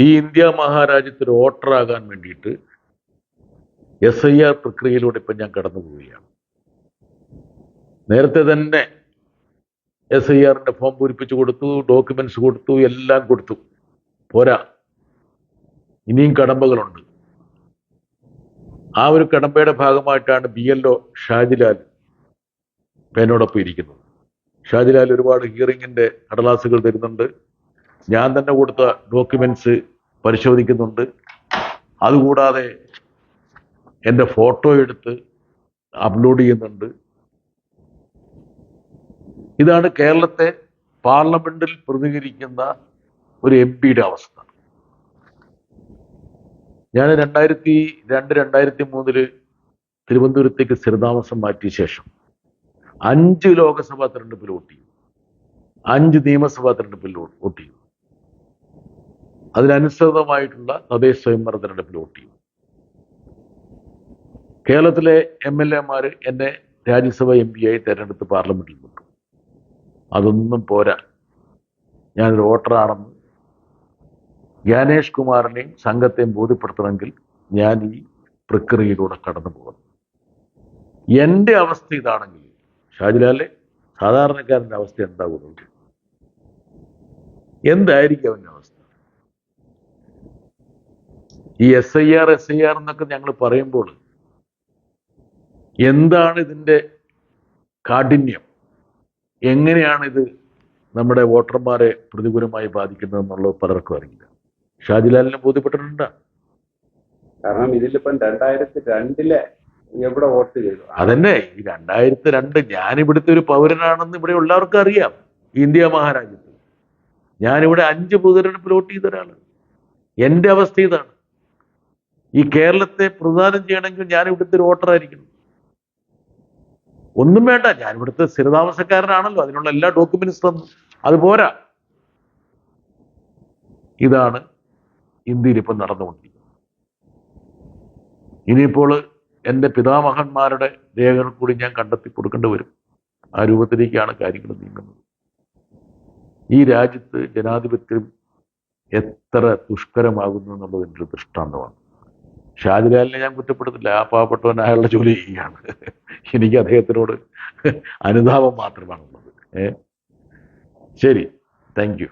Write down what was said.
ഈ ഇന്ത്യ മഹാരാജ്യത്തിൽ വോട്ടറാകാൻ വേണ്ടിയിട്ട് SIR പ്രക്രിയയിലൂടെ ഇപ്പം ഞാൻ കടന്നു പോവുകയാണ്. നേരത്തെ തന്നെ SIRന്റെ ഫോം പൂരിപ്പിച്ചു കൊടുത്തു, ഡോക്യുമെന്റ്സ് കൊടുത്തു, എല്ലാം കൊടുത്തു. പോരാ, ഇനിയും കടമ്പകളുണ്ട്. ആ ഒരു കടമ്പയുടെ ഭാഗമായിട്ടാണ് BLO ഷാജിലാൽ എന്നോടൊപ്പം ഇരിക്കുന്നത്. ഷാജിലാൽ ഒരുപാട് ഹിയറിങ്ങിന്റെ കടലാസുകൾ തരുന്നുണ്ട്. ഞാൻ തന്നെ കൊടുത്ത ഡോക്യുമെന്റ്സ് പരിശോധിക്കുന്നുണ്ട്. അതുകൂടാതെ എൻ്റെ ഫോട്ടോ എടുത്ത് അപ്ലോഡ് ചെയ്യുന്നുണ്ട്. ഇതാണ് കേരളത്തെ പാർലമെന്റിൽ പ്രതിനിധീകരിക്കുന്ന ഒരു MP അവസ്ഥ. ഞാൻ 2002-2003 തിരുവനന്തപുരത്തേക്ക് സ്ഥിരതാമസം മാറ്റിയ ശേഷം 5 ലോക്സഭാ തെരഞ്ഞെടുപ്പിൽ വോട്ട് ചെയ്തു, 5 നിയമസഭാ തെരഞ്ഞെടുപ്പിൽ വോട്ട് ചെയ്തു, അതിനനുസൃതമായിട്ടുള്ള തദ്ദേശ സ്വയംഭരണ തെരഞ്ഞെടുപ്പിൽ വോട്ട് ചെയ്തു. കേരളത്തിലെ MLA എന്നെ രാജ്യസഭ MP ആയി തെരഞ്ഞെടുത്ത് പാർലമെന്റിൽ വിട്ടു. അതൊന്നും പോരാ, ഞാനൊരു വോട്ടറാണെന്ന് ജ്ഞാനേഷ് കുമാറിനെയും സംഘത്തെയും ബോധ്യപ്പെടുത്തണമെങ്കിൽ ഞാൻ ഈ പ്രക്രിയയിലൂടെ കടന്നു പോകുന്നു. എൻ്റെ അവസ്ഥ ഇതാണെങ്കിൽ ഷാജിലാലെ, സാധാരണക്കാരൻ്റെ അവസ്ഥ എന്താകുന്നത്? എന്തായിരിക്കും അവൻ്റെ അവസ്ഥ? ഈ SIR എന്നൊക്കെ ഞങ്ങൾ പറയുമ്പോൾ എന്താണ് ഇതിൻ്റെ കാഠിന്യം, എങ്ങനെയാണ് ഇത് നമ്മുടെ വോട്ടർമാരെ പ്രതികൂലമായി ബാധിക്കുന്നത് എന്നുള്ളത് പലർക്കും അറിയില്ല. ഷാജിലാലിനെ ബോധ്യപ്പെട്ടിട്ടുണ്ട്. കാരണം ഇതിലിപ്പം 2002 എവിടെ വോട്ട് ചെയ്തു? അതന്നെ, ഈ 2002 ഞാനിവിടുത്തെ ഒരു പൗരനാണെന്ന് ഇവിടെ എല്ലാവർക്കും അറിയാം. ഇന്ത്യ മഹാരാജ്യത്ത് ഞാനിവിടെ 5 പൊതുതെരഞ്ഞെടുപ്പിൽ വോട്ട് ചെയ്ത ഒരാളാണ്. എൻ്റെ അവസ്ഥ ഇതാണ്. ഈ കേരളത്തെ പ്രതിദാനം ചെയ്യണമെങ്കിൽ ഞാൻ ഇവിടുത്തെ ഒരു വോട്ടറായിരിക്കണം. ഒന്നും വേണ്ട, ഞാൻ ഇവിടുത്തെ സ്ഥിരതാമസക്കാരനാണല്ലോ, അതിനുള്ള എല്ലാ ഡോക്യുമെന്റ്സ് തന്നു. അത് പോരാ. ഇതാണ് ഇന്ത്യയിൽ ഇപ്പം നടന്നുകൊണ്ടിരിക്കുന്നത്. ഇനിയിപ്പോൾ എൻ്റെ പിതാമഹന്മാരുടെ രേഖകൾ കൂടി ഞാൻ കണ്ടെത്തി കൊടുക്കേണ്ടി വരും. ആ രൂപത്തിലേക്കാണ് കാര്യങ്ങൾ നീങ്ങുന്നത്. ഈ രാജ്യത്ത് ജനാധിപത്യം എത്ര ദുഷ്കരമാകുന്നു എന്നുള്ളതിൻ്റെ ഒരു ദൃഷ്ടാന്തമാണ്. ഷാജിലാലിനെ ഞാൻ കുറ്റപ്പെടുത്തില്ല, ആ പാവപ്പെട്ടവൻ അയാളുടെ ജോലി ചെയ്യുകയാണ്. എനിക്ക് അദ്ദേഹത്തിനോട് അനുതാപം മാത്രമാണുള്ളത്. ശരി, താങ്ക് യു.